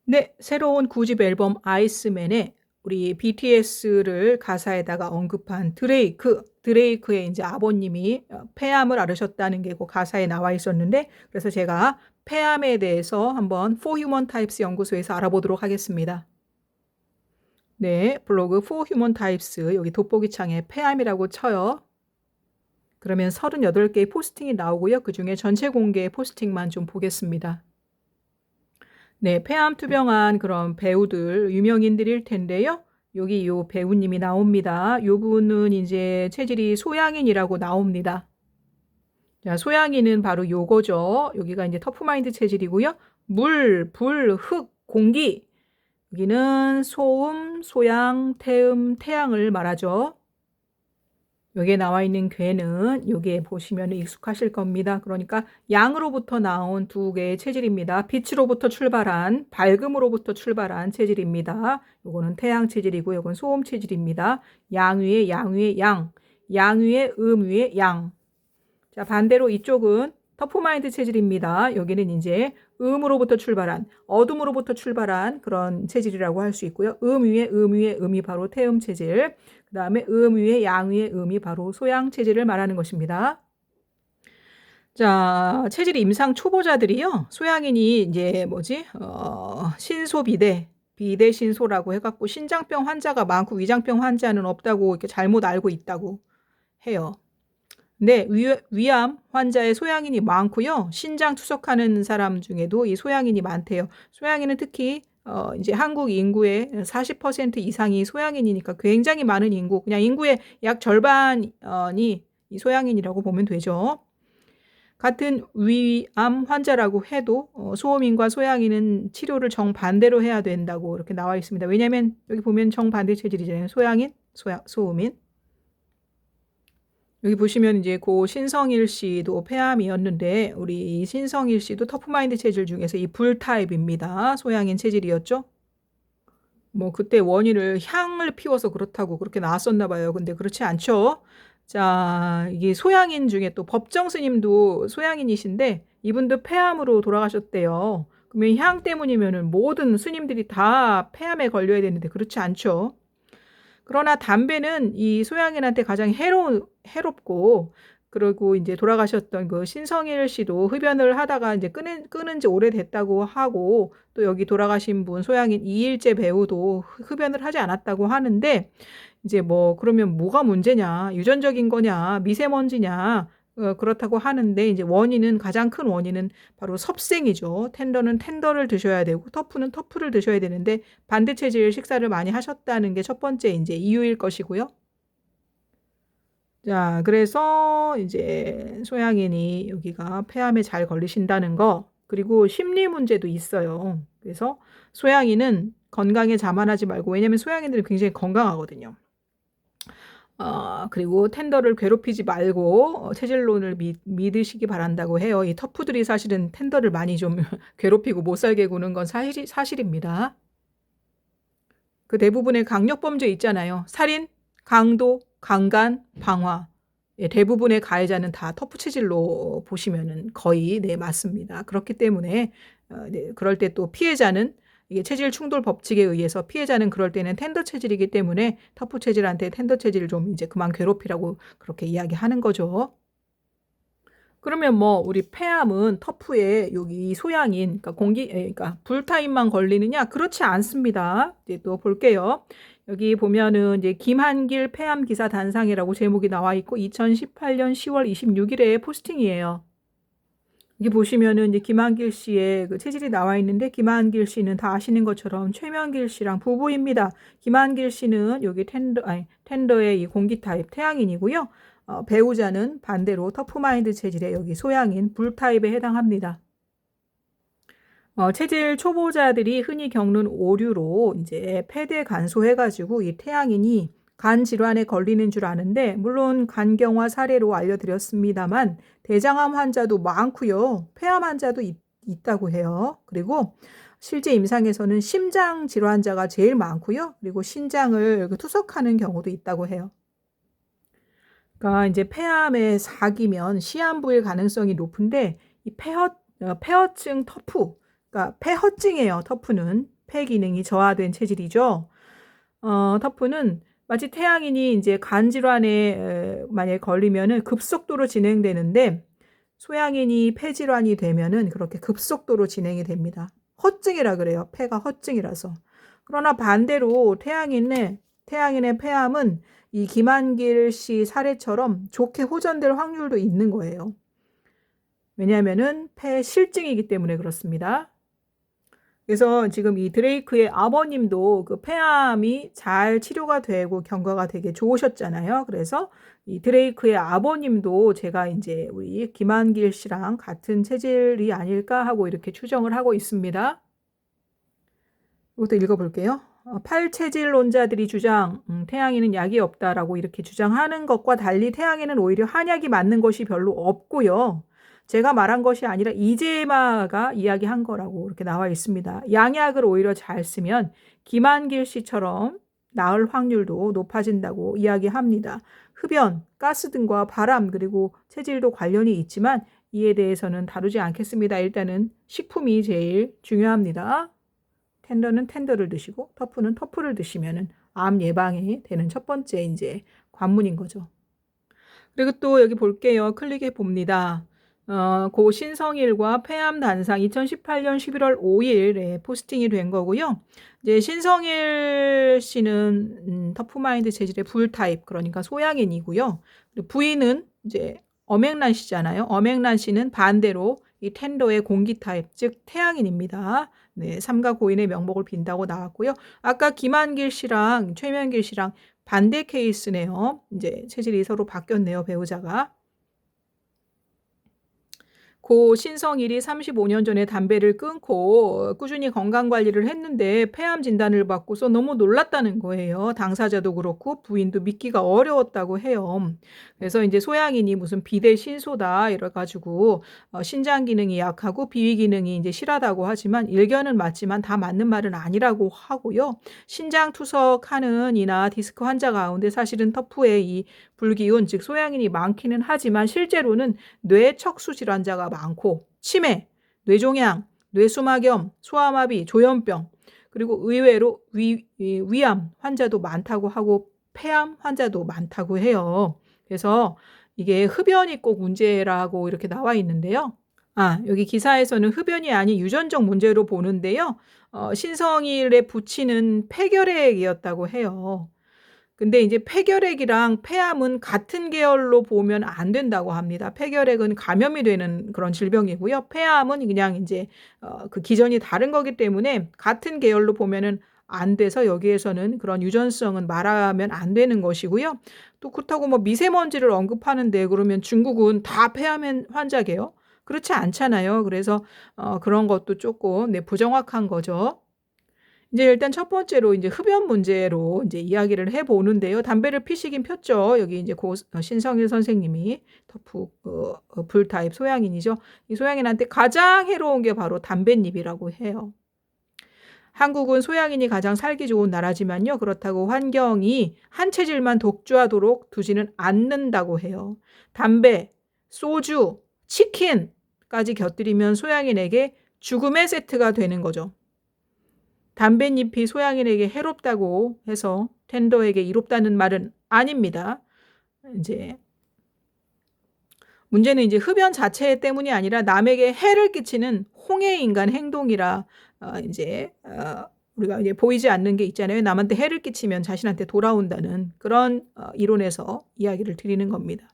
네. 새로운 9집 앨범 아이스맨에 우리 BTS를 가사에다가 언급한 드레이크의 인제 아버님이 폐암을 앓으셨다는 게 그 가사에 나와 있었는데, 그래서 제가 폐암에 대해서 한번 For Human Types 연구소에서 알아보도록 하겠습니다. 네. 블로그 For Human Types 여기 돋보기 창에 폐암이라고 쳐요. 그러면 38개의 포스팅이 나오고요. 그중에 전체 공개 포스팅만 좀 보겠습니다. 네. 폐암 투병한 그런 배우들, 유명인들일 텐데요. 여기 요 배우님이 나옵니다. 요 분은 인제 체질이 소양인이라고 나옵니다. 자, 소양인은 바로 요거죠. 여기가 인제 터프마인드 체질이고요. 물, 불, 흙, 공기. 여기는 소음, 소양, 태음, 태양을 말하죠. 여기에 나와 있는 괴는 여기에 보시면 익숙하실 겁니다. 그러니까 양으로부터 나온 두 개의 체질입니다. 빛으로부터 출발한, 밝음으로부터 출발한 체질입니다. 요거는 태양 체질이고 요건 소음 체질입니다. 양 위에 양 위에 양, 양 위에 위에 양. 자, 반대로 이쪽은 터프마인드 체질입니다. 여기는 이제 음으로부터 출발한, 어둠으로부터 출발한 그런 체질이라고 할 수 있고요. 위에 음이 바로 태음 체질. 그 다음에 위에 양 위에 음이 바로 소양 체질을 말하는 것입니다. 자, 체질 임상 초보자들이요. 소양인이 이제 비대 신소라고 해갖고 신장병 환자가 많고 위장병 환자는 없다고 이렇게 잘못 알고 있다고 해요. 네. 위암 환자의 소양인이 많고요. 신장 투석하는 사람 중에도 이 소양인이 많대요. 소양인은 특히 인제 한국 인구의 40% 이상이 소양인이니까 굉장히 많은 인구, 그냥 인구의 약 절반이 이 소양인이라고 보면 되죠. 같은 위암 환자라고 해도 소음인과 소양인은 치료를 정반대로 해야 된다고 이렇게 나와 있습니다. 왜냐면 여기 보면 정반대 체질이잖아요. 소양인, 소음인. 여기 보시면 이제 고 신성일 씨도 폐암이었는데 우리 신성일 씨도 터프마인드 체질 중에서 이 불 타입입니다. 소양인 체질이었죠. 뭐 그때 원인을 향을 피워서 그렇다고 그렇게 나왔었나 봐요. 근데 그렇지 않죠. 자, 이게 소양인 중에 또 법정 스님도 소양인이신데 이분도 폐암으로 돌아가셨대요. 그러면 향 때문이면은 모든 스님들이 다 폐암에 걸려야 되는데 그렇지 않죠. 그러나 담배는 이 소양인한테 가장 해롭고, 그리고 이제 돌아가셨던 그 신성일 씨도 흡연을 하다가 이제 끊은 지 오래됐다고 하고, 또 여기 돌아가신 분 소양인 이일재 배우도 흡연을 하지 않았다고 하는데, 이제 뭐 그러면 뭐가 문제냐, 유전적인 거냐, 미세먼지냐, 그렇다고 하는데 이제 가장 큰 원인은 바로 섭생이죠. 텐더는 텐더를 드셔야 되고 터프는 터프를 드셔야 되는데 반대 체질 식사를 많이 하셨다는 게 첫 번째 이제 이유일 것이고요. 자, 그래서 이제 소양인이 여기가 폐암에 잘 걸리신다는 거, 그리고 심리 문제도 있어요. 그래서 소양인은 건강에 자만하지 말고, 왜냐면 소양인들은 굉장히 건강하거든요. 그리고 텐더를 괴롭히지 말고 체질론을 믿으시기 바란다고 해요. 이 터프들이 사실은 텐더를 많이 좀 괴롭히고 못 살게 구는 건 사실입니다. 그 대부분의 강력범죄 있잖아요. 살인, 강도, 강간, 방화. 예, 대부분의 가해자는 다 터프 체질로 보시면은 거의 네, 맞습니다. 그렇기 때문에 네, 그럴 때 또 피해자는 이게 체질 충돌 법칙에 의해서 피해자는 그럴 때는 텐더 체질이기 때문에 터프 체질한테 텐더 체질을 좀 이제 그만 괴롭히라고 그렇게 이야기하는 거죠. 그러면 뭐 우리 폐암은 터프에 여기 소양인, 그러니까 그러니까 불타임만 걸리느냐? 그렇지 않습니다. 이제 또 볼게요. 여기 보면은 이제 김한길 폐암 기사 단상이라고 제목이 나와 있고 2018년 10월 26일에 포스팅이에요. 여기 보시면은 이제 김한길 씨의 그 체질이 나와 있는데, 김한길 씨는 다 아시는 것처럼 최명길 씨랑 부부입니다. 김한길 씨는 여기 텐더의 이 공기 타입 태양인이고요. 배우자는 반대로 터프마인드 체질의 여기 소양인 불 타입에 해당합니다. 체질 초보자들이 흔히 겪는 오류로 이제 폐대 간소해가지고 이 태양인이 간 질환에 걸리는 줄 아는데, 물론 간경화 사례로 알려드렸습니다만 대장암 환자도 많고요. 폐암 환자도 있다고 해요. 그리고 실제 임상에서는 심장 질환자가 제일 많고요. 그리고 신장을 투석하는 경우도 있다고 해요. 그러니까 이제 폐암에 사기면 시한부일 가능성이 높은데 이 폐허증 터프, 그러니까 폐허증이에요. 터프는 폐 기능이 저하된 체질이죠. 터프는 마치 태양인이 이제 간 질환에 만약에 걸리면은 급속도로 진행되는데 소양인이 폐 질환이 되면은 그렇게 급속도로 진행이 됩니다. 허증이라 그래요. 폐가 허증이라서. 그러나 반대로 태양인의 폐암은 이 김한길 씨 사례처럼 좋게 호전될 확률도 있는 거예요. 왜냐하면은 폐 실증이기 때문에 그렇습니다. 그래서 지금 이 드레이크의 아버님도 그 폐암이 잘 치료가 되고 경과가 되게 좋으셨잖아요. 그래서 이 드레이크의 아버님도 제가 이제 우리 김한길 씨랑 같은 체질이 아닐까 하고 이렇게 추정을 하고 있습니다. 이것도 읽어볼게요. 팔체질론자들이 주장, 태양에는 약이 없다라고 이렇게 주장하는 것과 달리 태양에는 오히려 한약이 맞는 것이 별로 없고요. 제가 말한 것이 아니라 이재마가 이야기한 거라고 이렇게 나와 있습니다. 양약을 오히려 잘 쓰면 김한길 씨처럼 나을 확률도 높아진다고 이야기합니다. 흡연, 가스 등과 바람 그리고 체질도 관련이 있지만 이에 대해서는 다루지 않겠습니다. 일단은 식품이 제일 중요합니다. 텐더는 텐더를 드시고 터프는 터프를 드시면은 암 예방이 되는 첫 번째 이제 관문인 거죠. 그리고 또 여기 볼게요. 클릭해 봅니다. 고 신성일과 폐암 단상 2018년 11월 5일에 포스팅이 된 거고요. 이제 신성일 씨는 터프마인드 체질의 불 타입, 그러니까 소양인이고요. 부인은 이제 엄앵란 씨잖아요. 엄앵란 씨는 반대로 이 텐더의 공기 타입, 즉 태양인입니다. 네, 삼가 고인의 명목을 빈다고 나왔고요. 아까 김한길 씨랑 최명길 씨랑 반대 케이스네요. 이제 체질이 서로 바뀌었네요, 배우자가. 고 신성일이 35년 전에 담배를 끊고 꾸준히 건강관리를 했는데 폐암 진단을 받고서 너무 놀랐다는 거예요. 당사자도 그렇고 부인도 믿기가 어려웠다고 해요. 그래서 이제 소양인이 무슨 비대 신소다 이래가지고 신장 기능이 약하고 비위 기능이 이제 실하다고 하지만 일견은 맞지만 다 맞는 말은 아니라고 하고요. 신장 투석하는 이나 디스크 환자 가운데 사실은 터프에 이 불기운 즉 소양인이 많기는 하지만 실제로는 뇌 척수 질환자가 많고 치매, 뇌종양, 뇌수막염, 소아마비, 조현병 그리고 의외로 위암 환자도 많다고 하고 폐암 환자도 많다고 해요. 그래서 이게 흡연이 꼭 문제라고 이렇게 나와 있는데요. 여기 기사에서는 흡연이 아닌 유전적 문제로 보는데요. 신성일의 부친은 폐결핵이었다고 해요. 근데 이제 폐결핵이랑 폐암은 같은 계열로 보면 안 된다고 합니다. 폐결핵은 감염이 되는 그런 질병이고요. 폐암은 그냥 이제 그 기전이 다른 거기 때문에 같은 계열로 보면은 안 돼서 여기에서는 그런 유전성은 말하면 안 되는 것이고요. 또 그렇다고 뭐 미세먼지를 언급하는데 그러면 중국은 다 폐암 환자게요? 그렇지 않잖아요. 그래서 그런 것도 조금 부정확한 거죠. 이제 일단 첫 번째로 이제 흡연 문제로 이제 이야기를 해 보는데요. 담배를 피시긴 폈죠. 여기 이제 신성일 선생님이 터프 불 타입 소양인이죠. 이 소양인한테 가장 해로운 게 바로 담뱃잎이라고 해요. 한국은 소양인이 가장 살기 좋은 나라지만요. 그렇다고 환경이 한 체질만 독주하도록 두지는 않는다고 해요. 담배, 소주, 치킨까지 곁들이면 소양인에게 죽음의 세트가 되는 거죠. 담뱃잎이 소양인에게 해롭다고 해서 텐더에게 이롭다는 말은 아닙니다. 이제 문제는 이제 흡연 자체 때문이 아니라 남에게 해를 끼치는 홍해 인간 행동이라 우리가 이제 보이지 않는 게 있잖아요. 남한테 해를 끼치면 자신한테 돌아온다는 그런 이론에서 이야기를 드리는 겁니다.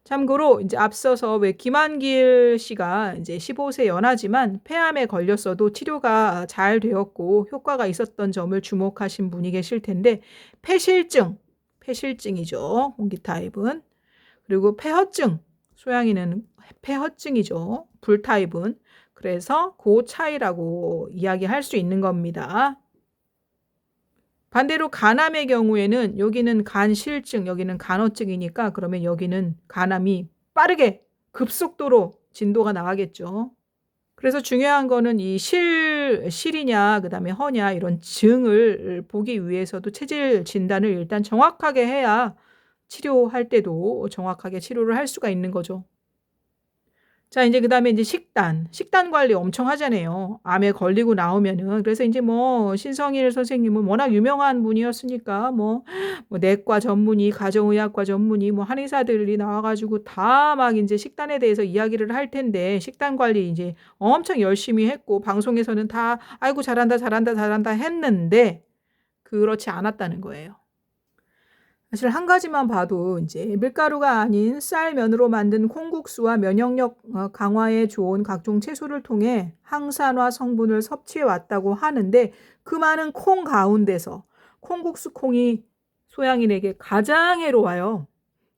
참고로 이제 앞서서 왜 김한길 씨가 이제 15세 연하지만 폐암에 걸렸어도 치료가 잘 되었고 효과가 있었던 점을 주목하신 분이 계실 텐데 폐실증이죠. 홍기 타입은. 그리고 폐허증, 소양이는 폐허증이죠. 불 타입은. 그래서 그 차이라고 이야기할 수 있는 겁니다. 반대로 간암의 경우에는 여기는 간실증, 여기는 간허증이니까 그러면 여기는 간암이 빠르게 급속도로 진도가 나가겠죠. 그래서 중요한 거는 이 실이냐 그다음에 허냐 이런 증을 보기 위해서도 체질 진단을 일단 정확하게 해야 치료할 때도 정확하게 치료를 할 수가 있는 거죠. 자, 이제 그다음에 이제 식단 관리 엄청 하잖아요, 암에 걸리고 나오면은. 그래서 인제 뭐 신성일 선생님은 워낙 유명한 분이었으니까 뭐 내과 전문의, 가정의학과 전문의 뭐 한의사들이 나와 가지고 다 막 인제 식단에 대해서 이야기를 할 텐데, 식단 관리 인제 엄청 열심히 했고 방송에서는 다 "아이고 잘한다, 잘한다, 잘한다." 했는데 그렇지 않았다는 거예요. 사실 한 가지만 봐도 인제 밀가루가 아닌 쌀, 면으로 만든 콩국수와 면역력 강화에 좋은 각종 채소를 통해 항산화 성분을 섭취해 왔다고 하는데, 그 많은 콩 가운데서 콩국수 콩이 소양인에게 가장 해로워요.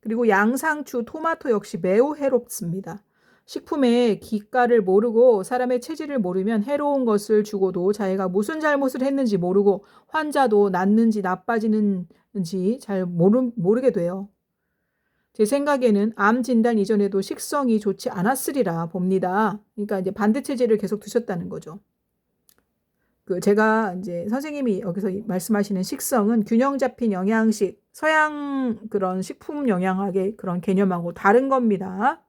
그리고 양상추, 토마토 역시 매우 해롭습니다. 식품의 기가를 모르고 사람의 체질을 모르면 해로운 것을 주고도 자기가 무슨 잘못을 했는지 모르고 환자도 낫는지 나빠지는지 잘 모르게 돼요. 제 생각에는 암 진단 이전에도 식성이 좋지 않았으리라 봅니다. 그러니까 이제 반대 체제를 계속 두셨다는 거죠. 제가 이제 선생님이 여기서 말씀하시는 식성은 균형 잡힌 영양식, 서양 그런 식품 영양학의 그런 개념하고 다른 겁니다.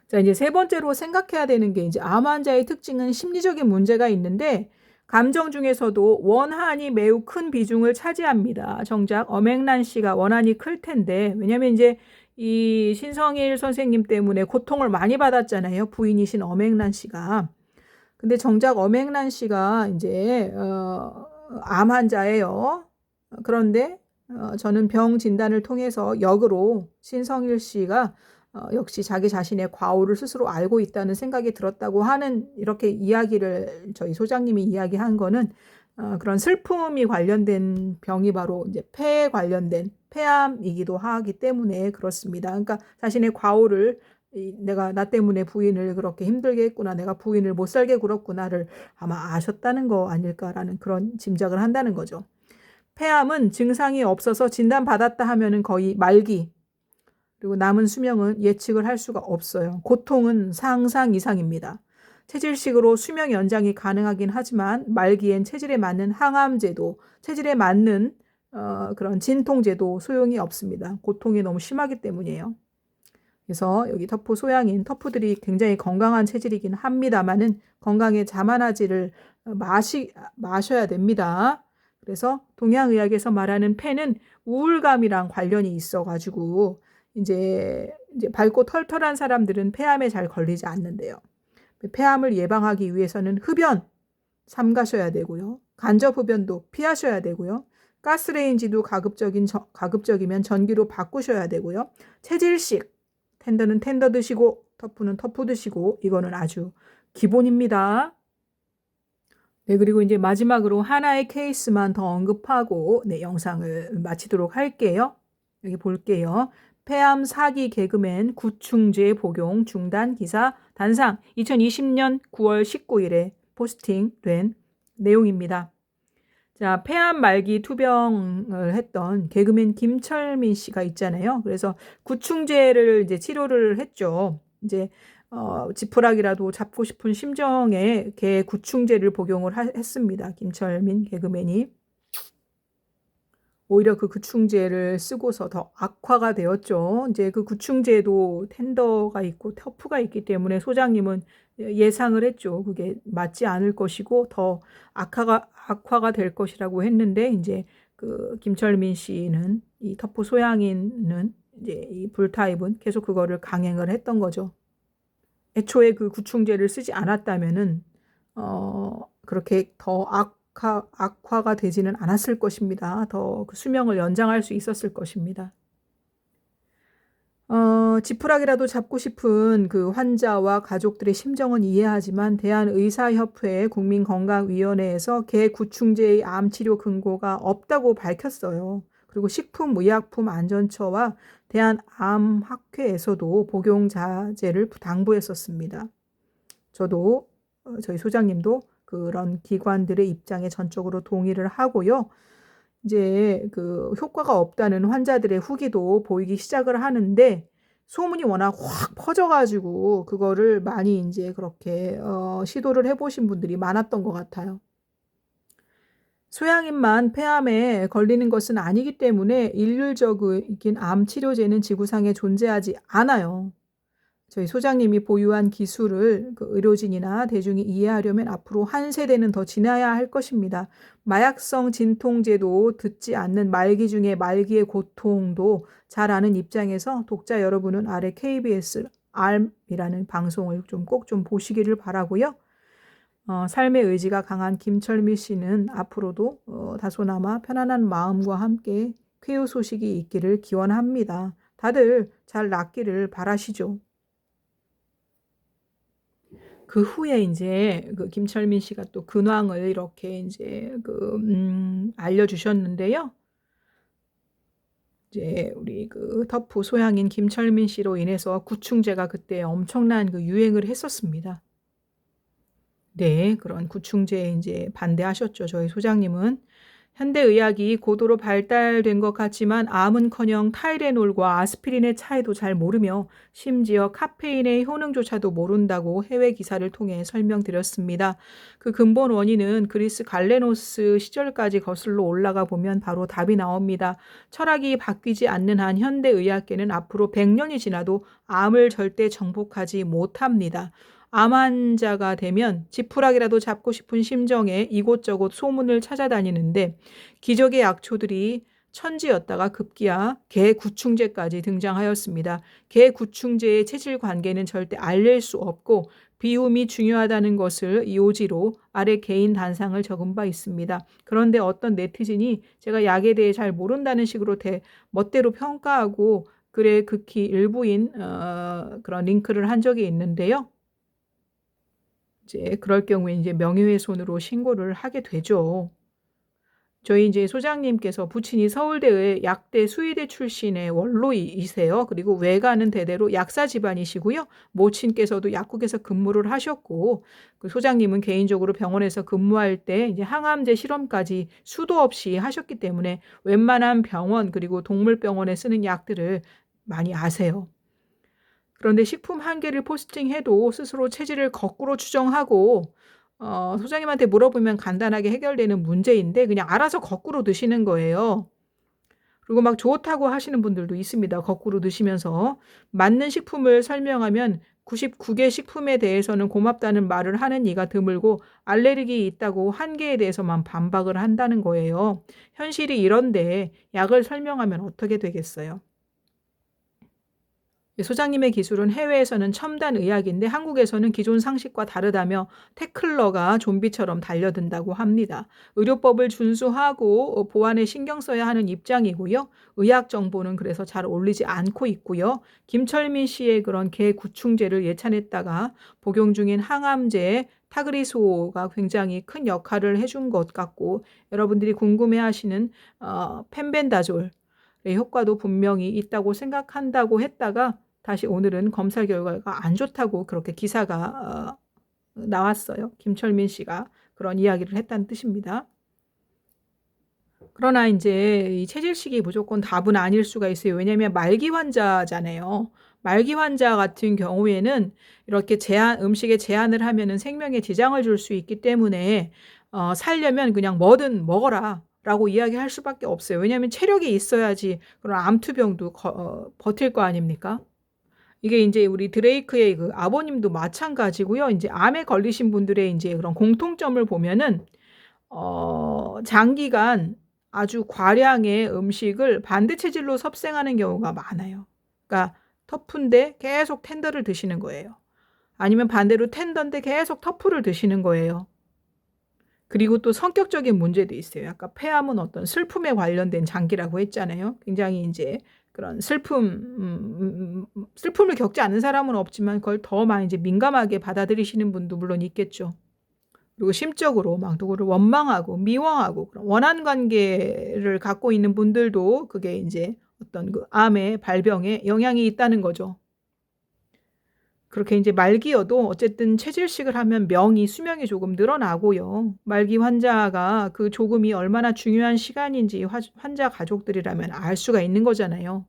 자, 이제 세 번째로 생각해야 되는 게, 이제 암 환자의 특징은 심리적인 문제가 있는데 감정 중에서도 원한이 매우 큰 비중을 차지합니다. 정작 엄앵란 씨가 원한이 클 텐데, 왜냐면 이제 이 신성일 선생님 때문에 고통을 많이 받았잖아요, 부인이신 엄앵란 씨가. 근데 정작 엄앵란 씨가 이제 암 환자예요. 그런데 저는 병 진단을 통해서 역으로 신성일 씨가 역시 자기 자신의 과오를 스스로 알고 있다는 생각이 들었다고 하는, 이렇게 이야기를 저희 소장님이 이야기한 거는 그런 슬픔이 관련된 병이 바로 이제 폐에 관련된 폐암이기도 하기 때문에 그렇습니다. 그러니까 자신의 과오를, 내가 나 때문에 부인을 그렇게 힘들게 했구나, 내가 부인을 못 살게 굴었구나를 아마 아셨다는 거 아닐까라는 그런 짐작을 한다는 거죠. 폐암은 증상이 없어서 진단받았다 하면은 거의 말기, 그리고 남은 수명은 예측을 할 수가 없어요. 고통은 상상 이상입니다. 체질식으로 수명 연장이 가능하긴 하지만 말기엔 체질에 맞는 항암제도, 체질에 맞는 그런 진통제도 소용이 없습니다. 고통이 너무 심하기 때문이에요. 그래서 여기 터프 소양인, 터프들이 굉장히 건강한 체질이긴 합니다만은 건강에 자만하지를 마셔야 됩니다. 그래서 동양의학에서 말하는 폐는 우울감이랑 관련이 있어가지고 이제 밝고 털털한 사람들은 폐암에 잘 걸리지 않는데요. 폐암을 예방하기 위해서는 흡연 삼가셔야 되고요. 간접 흡연도 피하셔야 되고요. 가스레인지도 가급적이면 전기로 바꾸셔야 되고요. 체질식, 텐더는 텐더 드시고 터프는 터프 드시고, 이거는 아주 기본입니다. 네, 그리고 이제 마지막으로 하나의 케이스만 더 언급하고 영상을 마치도록 할게요. 여기 볼게요. 폐암 4기 개그맨 구충제 복용 중단 기사 단상, 2020년 9월 19일에 포스팅된 내용입니다. 자, 폐암 말기 투병을 했던 개그맨 김철민 씨가 있잖아요. 그래서 구충제를 이제 치료를 했죠. 이제 지푸라기라도 잡고 싶은 심정에 개 구충제를 복용을 했습니다, 김철민 개그맨이. 오히려 그 구충제를 쓰고서 더 악화가 되었죠. 이제 그 구충제도 텐더가 있고 터프가 있기 때문에 소장님은 예상을 했죠. 그게 맞지 않을 것이고 더 악화가 될 것이라고 했는데, 이제 그 김철민 씨는, 이 터프 소양인은 이제 이 불타입은 계속 그거를 강행을 했던 거죠. 애초에 그 구충제를 쓰지 않았다면은 그렇게 더 악화가 되지는 않았을 것입니다. 더 그 수명을 연장할 수 있었을 것입니다. 지푸라기라도 잡고 싶은 그 환자와 가족들의 심정은 이해하지만 대한의사협회 국민건강위원회에서 개 구충제의 암 치료 근거가 없다고 밝혔어요. 그리고 식품의약품안전처와 대한암학회에서도 복용 자제를 당부했었습니다. 저도 저희 소장님도 그런 기관들의 입장에 전적으로 동의를 하고요. 이제 그 효과가 없다는 환자들의 후기도 보이기 시작을 하는데, 소문이 워낙 확 퍼져가지고 그거를 많이 이제 그렇게 시도를 해보신 분들이 많았던 것 같아요. 소양인만 폐암에 걸리는 것은 아니기 때문에 일률적인 암 치료제는 지구상에 존재하지 않아요. 저희 소장님이 보유한 기술을 그 의료진이나 대중이 이해하려면 앞으로 한 세대는 더 지나야 할 것입니다. 마약성 진통제도 듣지 않는 말기 중에 말기의 고통도 잘 아는 입장에서 독자 여러분은 아래 KBS ARM이라는 방송을 꼭 좀 보시기를 바라고요. 삶의 의지가 강한 김철미 씨는 앞으로도 다소나마 편안한 마음과 함께 쾌유 소식이 있기를 기원합니다. 다들 잘 낫기를 바라시죠. 그 후에 이제 그 김철민 씨가 또 근황을 이렇게 이제 알려주셨는데요. 이제 우리 그 터프 소양인 김철민 씨로 인해서 구충제가 그때 엄청난 그 유행을 했었습니다. 네, 그런 구충제에 이제 반대하셨죠. 저희 소장님은. 현대의학이 고도로 발달된 것 같지만 암은커녕 타이레놀과 아스피린의 차이도 잘 모르며 심지어 카페인의 효능조차도 모른다고 해외 기사를 통해 설명드렸습니다. 그 근본 원인은 그리스 갈레노스 시절까지 거슬러 올라가 보면 바로 답이 나옵니다. 철학이 바뀌지 않는 한 현대의학계는 앞으로 100년이 지나도 암을 절대 정복하지 못합니다. 암 환자가 되면 지푸라기라도 잡고 싶은 심정에 이곳저곳 소문을 찾아다니는데 기적의 약초들이 천지였다가 급기야 개구충제까지 등장하였습니다. 개구충제의 체질 관계는 절대 알릴 수 없고 비움이 중요하다는 것을 이오지로 아래 개인 단상을 적은 바 있습니다. 그런데 어떤 네티즌이 제가 약에 대해 잘 모른다는 식으로 멋대로 평가하고 글의 극히 일부인 그런 링크를 한 적이 있는데요. 이제 그럴 경우에 이제 명예훼손으로 신고를 하게 되죠. 저희 이제 소장님께서 부친이 서울대의 약대 수의대 출신의 원로이세요. 그리고 외가는 대대로 약사 집안이시고요. 모친께서도 약국에서 근무를 하셨고, 그 소장님은 개인적으로 병원에서 근무할 때 이제 항암제 실험까지 수도 없이 하셨기 때문에 웬만한 병원 그리고 동물병원에 쓰는 약들을 많이 아세요. 그런데 식품 한 개를 포스팅해도 스스로 체질을 거꾸로 추정하고 소장님한테 물어보면 간단하게 해결되는 문제인데 그냥 알아서 거꾸로 드시는 거예요. 그리고 막 좋다고 하시는 분들도 있습니다. 거꾸로 드시면서 맞는 식품을 설명하면 99개 식품에 대해서는 고맙다는 말을 하는 이가 드물고 알레르기 있다고 한 개에 대해서만 반박을 한다는 거예요. 현실이 이런데 약을 설명하면 어떻게 되겠어요? 소장님의 기술은 해외에서는 첨단 의학인데 한국에서는 기존 상식과 다르다며 태클러가 좀비처럼 달려든다고 합니다. 의료법을 준수하고 보안에 신경 써야 하는 입장이고요. 의학 정보는 그래서 잘 올리지 않고 있고요. 김철민 씨의 그런 개구충제를 예찬했다가 복용 중인 항암제 타그리소가 굉장히 큰 역할을 해준 것 같고 여러분들이 궁금해하시는 펜벤다졸의 효과도 분명히 있다고 생각한다고 했다가 다시 오늘은 검사 결과가 안 좋다고 그렇게 기사가 나왔어요. 김철민 씨가 그런 이야기를 했다는 뜻입니다. 그러나 이제 이 체질식이 무조건 답은 아닐 수가 있어요. 왜냐하면 말기 환자잖아요. 말기 환자 같은 경우에는 이렇게 음식에 제한을 하면은 생명에 지장을 줄 수 있기 때문에 살려면 그냥 뭐든 먹어라. 라고 이야기할 수밖에 없어요. 왜냐하면 체력이 있어야지 그런 암투병도 버틸 거 아닙니까? 이게 이제 우리 드레이크의 그 아버님도 마찬가지고요. 이제 암에 걸리신 분들의 이제 그런 공통점을 보면은 장기간 아주 과량의 음식을 반대 체질로 섭생하는 경우가 많아요. 그러니까 터프인데 계속 텐더를 드시는 거예요. 아니면 반대로 텐더인데 계속 터프를 드시는 거예요. 그리고 또 성격적인 문제도 있어요. 아까 폐암은 어떤 슬픔에 관련된 장기라고 했잖아요. 굉장히 이제 그런 슬픔을 겪지 않는 사람은 없지만 그걸 더 많이 이제 민감하게 받아들이시는 분도 물론 있겠죠. 그리고 심적으로 막 누구를 원망하고 미워하고 그런 원한 관계를 갖고 있는 분들도 그게 이제 어떤 그 암의 발병에 영향이 있다는 거죠. 그렇게 이제 말기여도 어쨌든 체질식을 하면 수명이 조금 늘어나고요. 말기 환자가 그 조금이 얼마나 중요한 시간인지 환자 가족들이라면 알 수가 있는 거잖아요.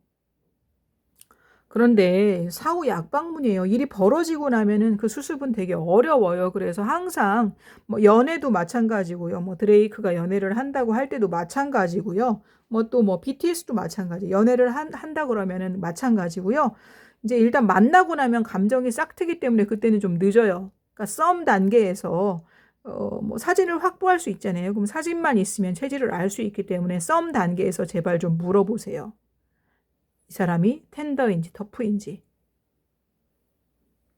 그런데 사후 약방문이에요. 일이 벌어지고 나면은 그 수습은 되게 어려워요. 그래서 항상 뭐 연애도 마찬가지고요. 뭐 드레이크가 연애를 한다고 할 때도 마찬가지고요. 뭐 또 BTS도 마찬가지. 연애를 한다 그러면은 마찬가지고요. 이제 일단 만나고 나면 감정이 싹트기 때문에 그때는 좀 늦어요. 그러니까 썸 단계에서 뭐 사진을 확보할 수 있잖아요. 그럼 사진만 있으면 체질을 알 수 있기 때문에 썸 단계에서 제발 좀 물어보세요. 이 사람이 텐더인지 터프인지.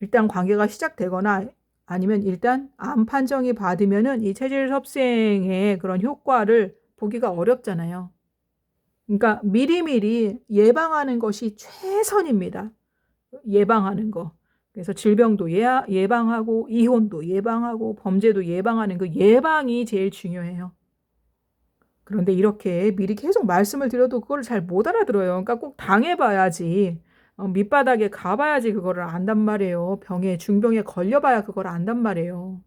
일단 관계가 시작되거나 아니면 일단 암 판정이 받으면은 이 체질 섭생의 그런 효과를 보기가 어렵잖아요. 그러니까 미리미리 예방하는 것이 최선입니다. 예방하는 거. 그래서 질병도 예방하고 이혼도 예방하고 범죄도 예방하는 그 예방이 제일 중요해요. 그런데 이렇게 미리 계속 말씀을 드려도 그걸 잘 못 알아들어요. 그러니까 꼭 당해봐야지. 밑바닥에 가봐야지 그거를 안단 말이에요. 중병에 걸려봐야 그걸 안단 말이에요.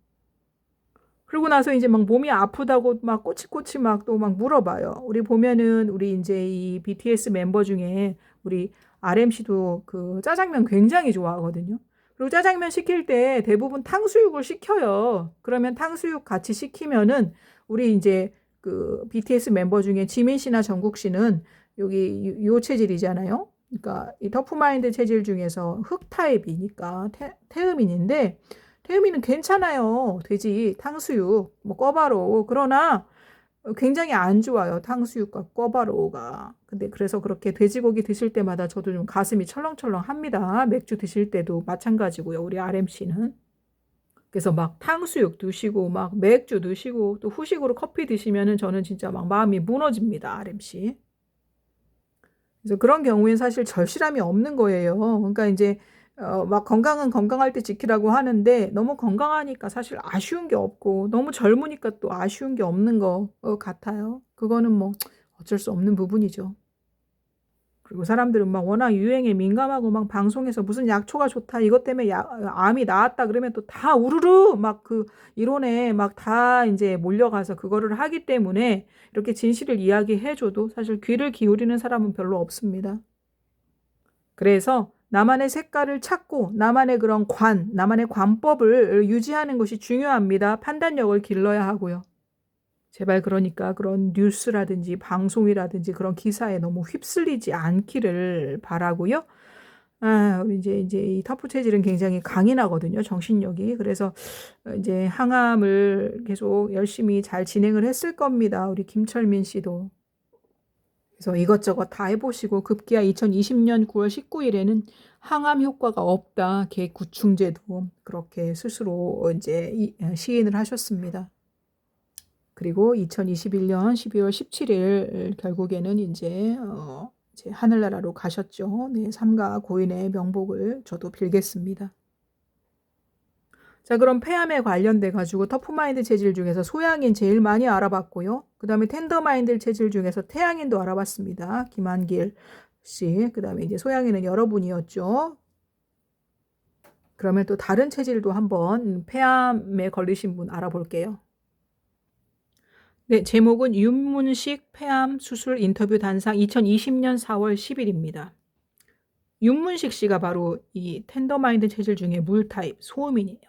그러고 나서 이제 막 몸이 아프다고 막 꼬치꼬치 막 또 막 물어봐요. 우리 보면은 우리 이제 이 BTS 멤버 중에 우리 RM씨도 그 짜장면 굉장히 좋아하거든요. 그리고 짜장면 시킬 때 대부분 탕수육을 시켜요. 그러면 탕수육 같이 시키면은 우리 이제 그 BTS 멤버 중에 지민 씨나 정국 씨는 여기 요 체질이잖아요. 그러니까 이 터프마인드 체질 중에서 흙 타입이니까 태음인인데 태음이는 괜찮아요. 돼지, 탕수육, 뭐 꿔바로우. 그러나 굉장히 안 좋아요. 탕수육과 꿔바로우가. 근데 그래서 그렇게 돼지고기 드실 때마다 저도 좀 가슴이 철렁철렁합니다. 맥주 드실 때도 마찬가지고요. 우리 RM씨는. 그래서 막 탕수육 드시고 막 맥주 드시고 또 후식으로 커피 드시면은 저는 진짜 막 마음이 무너집니다. RMC. 그래서 그런 경우엔 사실 절실함이 없는 거예요. 그러니까 이제 막 건강은 건강할 때 지키라고 하는데 너무 건강하니까 사실 아쉬운 게 없고 너무 젊으니까 또 아쉬운 게 없는 것 같아요. 그거는 뭐 어쩔 수 없는 부분이죠. 그리고 사람들은 막 워낙 유행에 민감하고 막 방송에서 무슨 약초가 좋다 이것 때문에 암이 나았다 그러면 또 다 우르르 막 그 이론에 막 다 이제 몰려가서 그거를 하기 때문에 이렇게 진실을 이야기해줘도 사실 귀를 기울이는 사람은 별로 없습니다. 그래서 나만의 색깔을 찾고 나만의 그런 나만의 관법을 유지하는 것이 중요합니다. 판단력을 길러야 하고요. 제발 그러니까 그런 뉴스라든지 방송이라든지 그런 기사에 너무 휩쓸리지 않기를 바라고요. 이제 이 터프 체질은 굉장히 강인하거든요. 정신력이. 그래서 이제 항암을 계속 열심히 잘 진행을 했을 겁니다. 우리 김철민 씨도. 그래서 이것저것 다 해보시고 급기야 2020년 9월 19일에는 항암 효과가 없다. 개 구충제도 그렇게 스스로 이제 시인을 하셨습니다. 그리고 2021년 12월 17일 결국에는 이제 하늘나라로 가셨죠. 네, 삼가 고인의 명복을 저도 빌겠습니다. 자, 그럼 폐암에 관련돼 가지고 터프마인드 체질 중에서 소양인 제일 많이 알아봤고요. 그 다음에 텐더마인드 체질 중에서 태양인도 알아봤습니다. 김한길 씨. 그 다음에 이제 소양인은 여러분이었죠. 그러면 또 다른 체질도 한번 폐암에 걸리신 분 알아볼게요. 네, 제목은 윤문식 폐암 수술 인터뷰 단상 2020년 4월 10일입니다. 윤문식 씨가 바로 이 텐더마인드 체질 중에 물 타입 소음인이에요.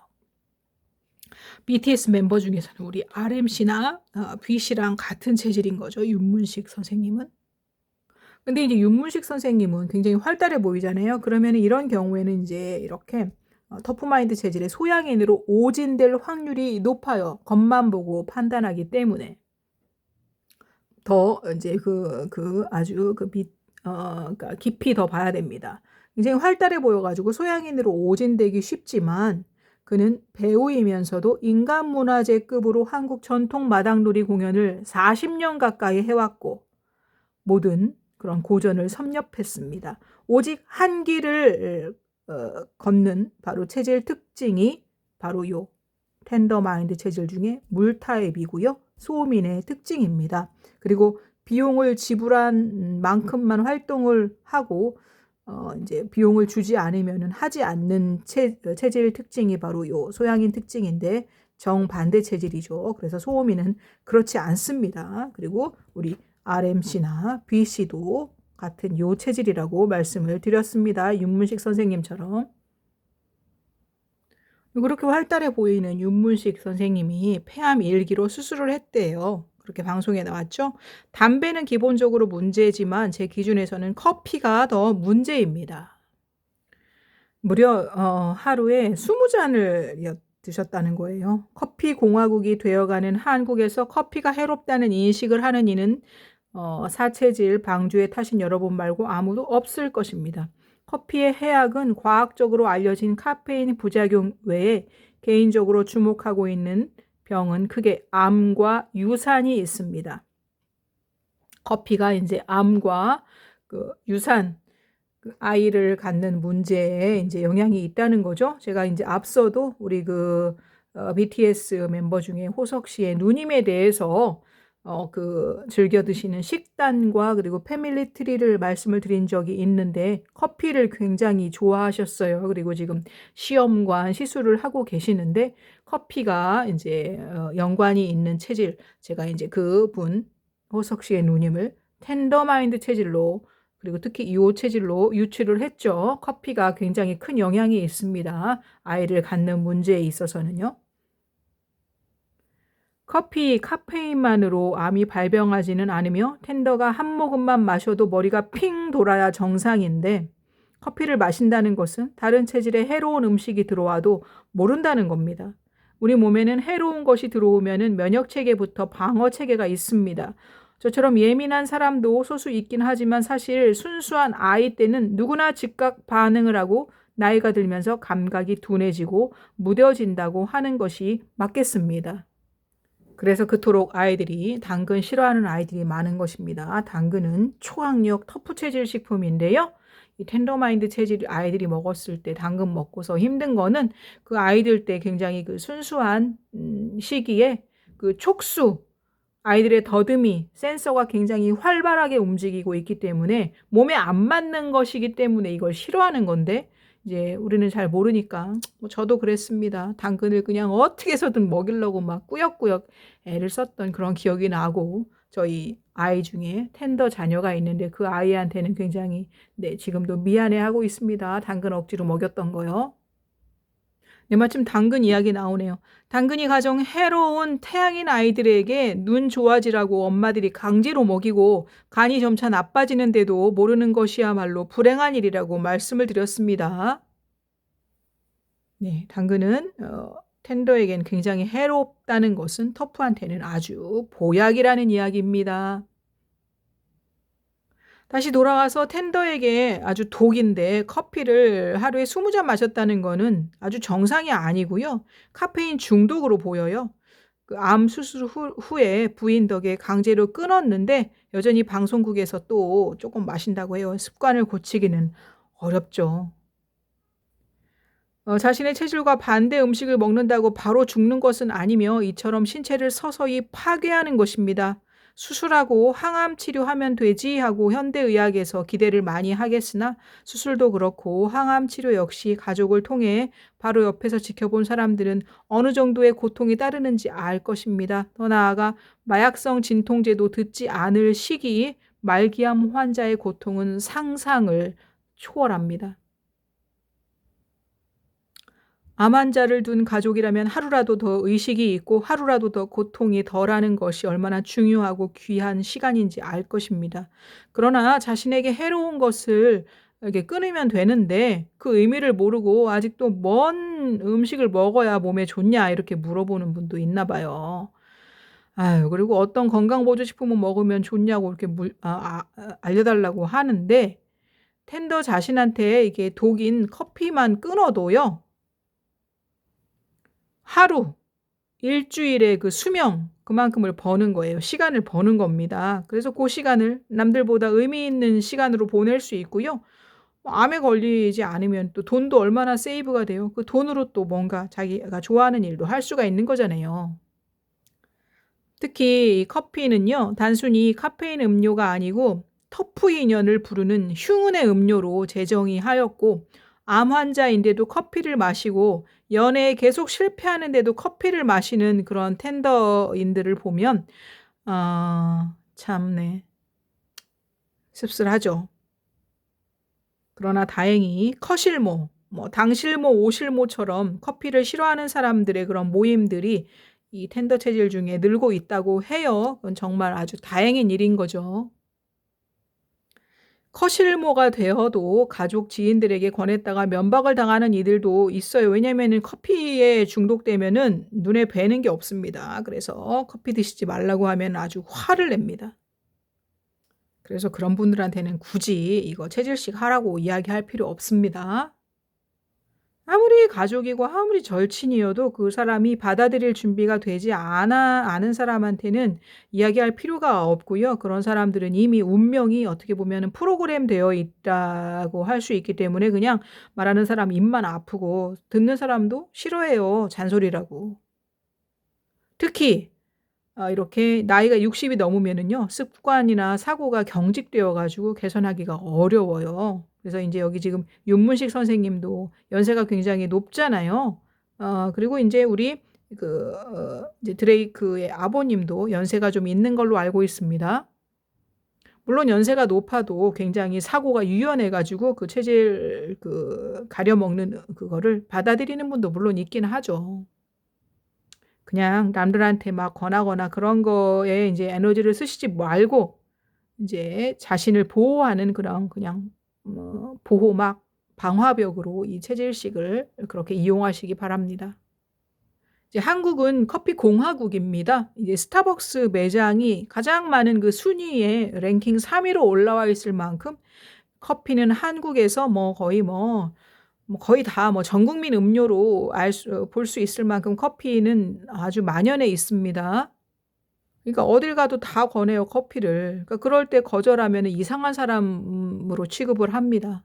BTS 멤버 중에서는 우리 RM씨나 B씨랑 같은 체질인 거죠. 윤문식 선생님은. 근데 이제 윤문식 선생님은 굉장히 활달해 보이잖아요. 그러면 이런 경우에는 이제 이렇게 터프마인드 체질의 소양인으로 오진될 확률이 높아요. 겉만 보고 판단하기 때문에. 더 이제 아주 그러니까 깊이 더 봐야 됩니다. 굉장히 활달해 보여가지고 소양인으로 오진되기 쉽지만 그는 배우이면서도 인간문화재급으로 한국 전통 마당놀이 공연을 40년 가까이 해왔고 모든 그런 고전을 섭렵했습니다. 오직 한 길을 걷는 바로 체질 특징이 바로 요 텐더마인드 체질 중에 물 타입이고요. 소음인의 특징입니다. 그리고 비용을 지불한 만큼만 활동을 하고 이제 비용을 주지 않으면 하지 않는 체질 특징이 바로 요 소양인 특징인데 정반대 체질이죠. 그래서 소음인은 그렇지 않습니다. 그리고 우리 RMC나 BC도 같은 요 체질이라고 말씀을 드렸습니다. 윤문식 선생님처럼. 그렇게 활달해 보이는 윤문식 선생님이 폐암 1기로 수술을 했대요. 그렇게 방송에 나왔죠. 담배는 기본적으로 문제지만 제 기준에서는 커피가 더 문제입니다. 무려 하루에 20잔을 드셨다는 거예요. 커피 공화국이 되어가는 한국에서 커피가 해롭다는 인식을 하는 이는 사체질 방주에 타신 여러분 말고 아무도 없을 것입니다. 커피의 해악은 과학적으로 알려진 카페인 부작용 외에 개인적으로 주목하고 있는 병은 크게 암과 유산이 있습니다. 커피가 이제 암과 그 유산, 그 아이를 갖는 문제에 이제 영향이 있다는 거죠. 제가 이제 앞서도 우리 BTS 멤버 중에 호석 씨의 누님에 대해서 즐겨 드시는 식단과 그리고 패밀리 트리를 말씀을 드린 적이 있는데 커피를 굉장히 좋아하셨어요. 그리고 지금 시험관 시술을 하고 계시는데 커피가 이제 연관이 있는 체질, 제가 이제 그분 호석 씨의 누님을 텐더마인드 체질로 그리고 특히 이 체질로 유치를 했죠. 커피가 굉장히 큰 영향이 있습니다. 아이를 갖는 문제에 있어서는요. 커피 카페인만으로 암이 발병하지는 않으며 텐더가 한 모금만 마셔도 머리가 핑 돌아야 정상인데 커피를 마신다는 것은 다른 체질에 해로운 음식이 들어와도 모른다는 겁니다. 우리 몸에는 해로운 것이 들어오면 면역체계부터 방어체계가 있습니다. 저처럼 예민한 사람도 소수 있긴 하지만 사실 순수한 아이 때는 누구나 즉각 반응을 하고 나이가 들면서 감각이 둔해지고 무뎌진다고 하는 것이 맞겠습니다. 그래서 그토록 당근 싫어하는 아이들이 많은 것입니다. 당근은 초학력 터프 체질 식품인데요. 이 텐더마인드 체질 아이들이 먹었을 때 당근 먹고서 힘든 거는 그 아이들 때 굉장히 그 순수한 시기에 그 촉수, 아이들의 더듬이, 센서가 굉장히 활발하게 움직이고 있기 때문에 몸에 안 맞는 것이기 때문에 이걸 싫어하는 건데 이제 우리는 잘 모르니까 저도 그랬습니다. 당근을 그냥 어떻게 해서든 먹이려고 막 꾸역꾸역 애를 썼던 그런 기억이 나고 저희 아이 중에 텐더 자녀가 있는데 그 아이한테는 굉장히 지금도 미안해하고 있습니다. 당근 억지로 먹였던 거요. 네, 마침 당근 이야기 나오네요. 당근이 가장 해로운 태양인 아이들에게 눈 좋아지라고 엄마들이 강제로 먹이고 간이 점차 나빠지는데도 모르는 것이야말로 불행한 일이라고 말씀을 드렸습니다. 네, 당근은 텐더에겐 굉장히 해롭다는 것은 터프한테는 아주 보약이라는 이야기입니다. 다시 돌아와서 텐더에게 아주 독인데 커피를 하루에 20잔 마셨다는 거는 아주 정상이 아니고요. 카페인 중독으로 보여요. 그 암 수술 후에 부인 덕에 강제로 끊었는데 여전히 방송국에서 또 조금 마신다고 해요. 습관을 고치기는 어렵죠. 자신의 체질과 반대 음식을 먹는다고 바로 죽는 것은 아니며 이처럼 신체를 서서히 파괴하는 것입니다. 수술하고 항암 치료하면 되지 하고 현대의학에서 기대를 많이 하겠으나 수술도 그렇고 항암 치료 역시 가족을 통해 바로 옆에서 지켜본 사람들은 어느 정도의 고통이 따르는지 알 것입니다. 더 나아가 마약성 진통제도 듣지 않을 시기 말기암 환자의 고통은 상상을 초월합니다. 암 환자를 둔 가족이라면 하루라도 더 의식이 있고 하루라도 더 고통이 덜하는 것이 얼마나 중요하고 귀한 시간인지 알 것입니다. 그러나 자신에게 해로운 것을 이렇게 끊으면 되는데 그 의미를 모르고 아직도 뭔 음식을 먹어야 몸에 좋냐 이렇게 물어보는 분도 있나 봐요. 아유, 그리고 어떤 건강보조식품을 먹으면 좋냐고 이렇게 알려달라고 하는데 텐더 자신한테 이게 독인 커피만 끊어도요. 하루, 일주일의 그 수명 그만큼을 버는 거예요. 시간을 버는 겁니다. 그래서 그 시간을 남들보다 의미 있는 시간으로 보낼 수 있고요. 암에 걸리지 않으면 또 돈도 얼마나 세이브가 돼요. 그 돈으로 또 뭔가 자기가 좋아하는 일도 할 수가 있는 거잖아요. 특히 이 커피는요. 단순히 카페인 음료가 아니고 터프인연을 부르는 흉운의 음료로 제정이 하였고 암 환자인데도 커피를 마시고 연애에 계속 실패하는데도 커피를 마시는 그런 텐더인들을 보면 참네 씁쓸하죠. 그러나 다행히 커실모, 당실모, 오실모처럼 커피를 싫어하는 사람들의 그런 모임들이 이 텐더 체질 중에 늘고 있다고 해요. 그건 정말 아주 다행인 일인 거죠. 커실모가 되어도 가족 지인들에게 권했다가 면박을 당하는 이들도 있어요. 왜냐면은 커피에 중독되면은 눈에 뵈는 게 없습니다. 그래서 커피 드시지 말라고 하면 아주 화를 냅니다. 그래서 그런 분들한테는 굳이 이거 체질식 하라고 이야기할 필요 없습니다. 아무리 가족이고 아무리 절친이어도 그 사람이 받아들일 준비가 되지 않은 사람한테는 이야기할 필요가 없고요. 그런 사람들은 이미 운명이 어떻게 보면은 프로그램되어 있다고 할 수 있기 때문에 그냥 말하는 사람 입만 아프고 듣는 사람도 싫어해요, 잔소리라고. 특히 이렇게 나이가 60이 넘으면은요. 습관이나 사고가 경직되어 가지고 개선하기가 어려워요. 그래서 인제 여기 지금 윤문식 선생님도 연세가 굉장히 높잖아요. 그리고 인제 우리 이제 드레이크의 아버님도 연세가 좀 있는 걸로 알고 있습니다. 물론 연세가 높아도 굉장히 사고가 유연해 가지고 그 체질 가려 먹는 그거를 받아들이는 분도 물론 있긴 하죠. 그냥 남들한테 막 권하거나 그런 거에 인제 에너지를 쓰시지 말고 인제 자신을 보호하는 그런 그냥 보호막, 방화벽으로 이 체질식을 그렇게 이용하시기 바랍니다. 이제 한국은 커피 공화국입니다. 이제 스타벅스 매장이 가장 많은 그 순위에 랭킹 3 위로 올라와 있을 만큼 커피는 한국에서 거의 다 전 국민 음료로 볼 수 있을 만큼 커피는 아주 만연해 있습니다. 그러니까 어딜 가도 다 권해요, 커피를. 그러니까 그럴 때 거절하면은 이상한 사람으로 취급을 합니다.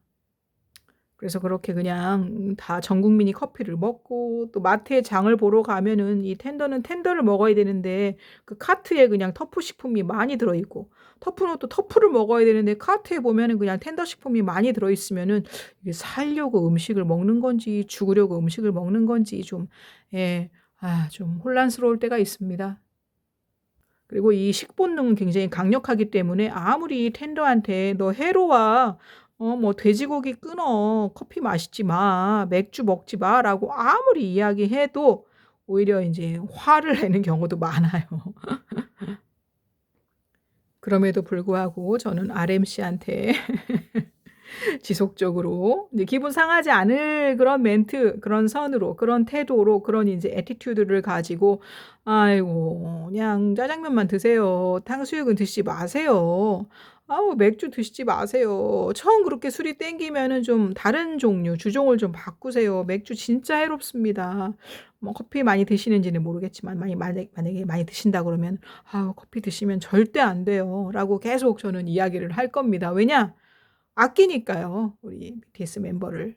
그래서 그렇게 그냥 다 전 국민이 커피를 먹고 또 마트에 장을 보러 가면은 이 텐더는 텐더를 먹어야 되는데 그 카트에 그냥 터프 식품이 많이 들어 있고 터프는 또 터프를 먹어야 되는데 카트에 보면은 그냥 텐더 식품이 많이 들어 있으면은 이게 살려고 음식을 먹는 건지 죽으려고 음식을 먹는 건지 좀 예 좀 혼란스러울 때가 있습니다. 그리고 이 식본능은 굉장히 강력하기 때문에 아무리 텐더한테 "너 해로워. 돼지고기 끊어. 커피 마시지 마. 맥주 먹지 마."라고 아무리 이야기해도 오히려 인제 화를 내는 경우도 많아요. 그럼에도 불구하고 저는 RM씨한테 지속적으로 이제 기분 상하지 않을 그런 멘트, 그런 선으로, 그런 태도로, 그런 인제 애티튜드를 가지고 "아이고 그냥 짜장면만 드세요. 탕수육은 드시지 마세요. 아우 맥주 드시지 마세요. 처음 그렇게 술이 땡기면은 좀 다른 종류, 주종을 좀 바꾸세요. 맥주 진짜 해롭습니다." 커피 많이 드시는지는 모르겠지만 만약에 많이 드신다 그러면 "아우 커피 드시면 절대 안 돼요."라고 계속 저는 이야기를 할 겁니다. 왜냐? 아끼니까요, 우리 BTS 멤버를.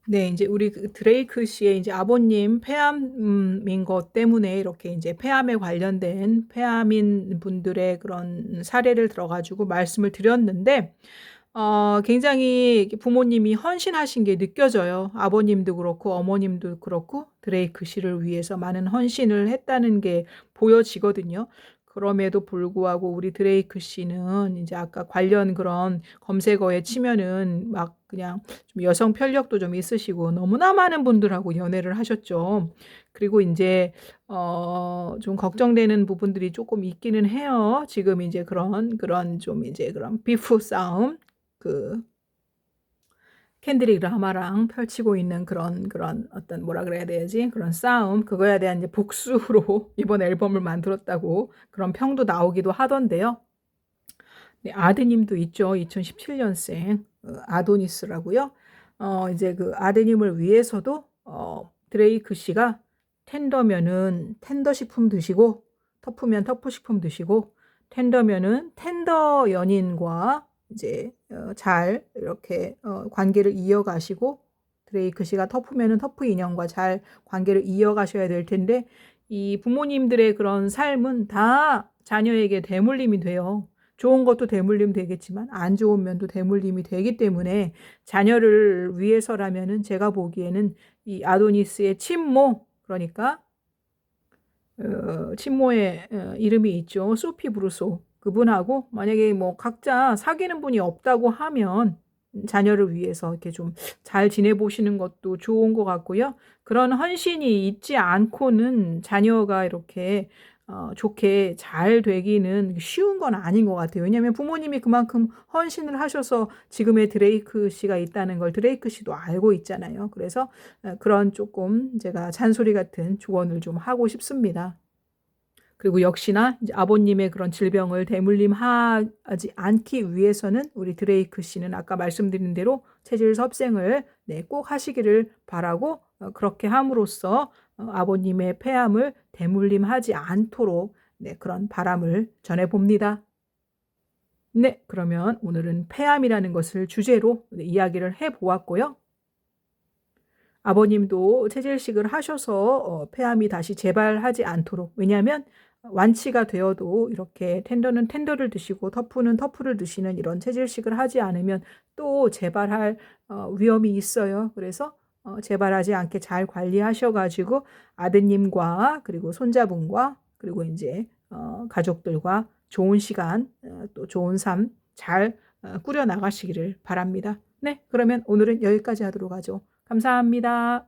네. 인제 우리 드레이크 씨의 인제 아버님 폐암인 것 때문에 이렇게 인제 폐암에 관련된 폐암인 분들의 그런 사례를 들어 가지고 말씀을 드렸는데 굉장히 이렇게 부모님이 헌신하신 게 느껴져요. 아버님도 그렇고 어머님도 그렇고 드레이크 씨를 위해서 많은 헌신을 했다는 게 보여지거든요. 그럼에도 불구하고 우리 드레이크 씨는 인제 아까 관련 그런 검색어에 치면은 막 그냥 좀 여성 편력도 좀 있으시고 너무나 많은 분들하고 연애를 하셨죠. 그리고 인제 좀 걱정되는 부분들이 쪼끔 있기는 해요. 지금 인제 그런 좀 이제 그런 비프 싸움 그 켄드릭 라마랑 펼치고 있는 그런 어떤 뭐라 그래야 되지? 그런 싸움 그거에 대한 이제 복수로 이번 앨범을 만들었다고 그런 평도 나오기도 하던데요. 네 아드님도 있죠. 2017 년생 아도니스라고요. 이제 그 아드님을 위해서도 드레이크 씨가 텐더면은 텐더 식품 드시고 터프면 터프 식품 드시고 텐더면은 텐더 연인과 이제 잘 이렇게 관계를 이어가시고 드레이크 씨가 터프면은 터프 인연과 잘 관계를 이어가셔야 될 텐데 이 부모님들의 그런 삶은 다 자녀에게 대물림이 돼요. 좋은 것도 대물림 되겠지만 안 좋은 면도 대물림이 되기 때문에 자녀를 위해서라면은 제가 보기에는 이 아도니스의 친모 그러니까 친모의 이름이 있죠. 소피 브루소. 그분하고 만약에 각자 사귀는 분이 없다고 하면 자녀를 위해서 이렇게 좀 잘 지내보시는 것도 좋은 것 같고요. 그런 헌신이 있지 않고는 자녀가 이렇게 좋게 잘 되기는 쉬운 건 아닌 것 같아요. 왜냐하면 부모님이 그만큼 헌신을 하셔서 지금의 드레이크 씨가 있다는 걸 드레이크 씨도 알고 있잖아요. 그래서 그런 조금 제가 잔소리 같은 조언을 좀 하고 싶습니다. 그리고 역시나 이제 아버님의 그런 질병을 대물림하지 않기 위해서는 우리 드레이크 씨는 아까 말씀드린 대로 체질 섭생을 꼭 하시기를 바라고, 그렇게 함으로써 아버님의 폐암을 대물림하지 않도록 그런 바람을 전해 봅니다. 네, 그러면 오늘은 폐암이라는 것을 주제로 이야기를 해 보았고요. 아버님도 체질식을 하셔서 폐암이 다시 재발하지 않도록, 왜냐하면 완치가 되어도 이렇게 텐더는 텐더를 드시고 터프는 터프를 드시는 이런 체질식을 하지 않으면 또 재발할 위험이 있어요. 그래서 재발하지 않게 잘 관리하셔 가지고 아드님과 그리고 손자분과 그리고 이제 가족들과 좋은 시간, 또 좋은 삶 잘 꾸려 나가시기를 바랍니다. 네, 그러면 오늘은 여기까지 하도록 하죠. 감사합니다.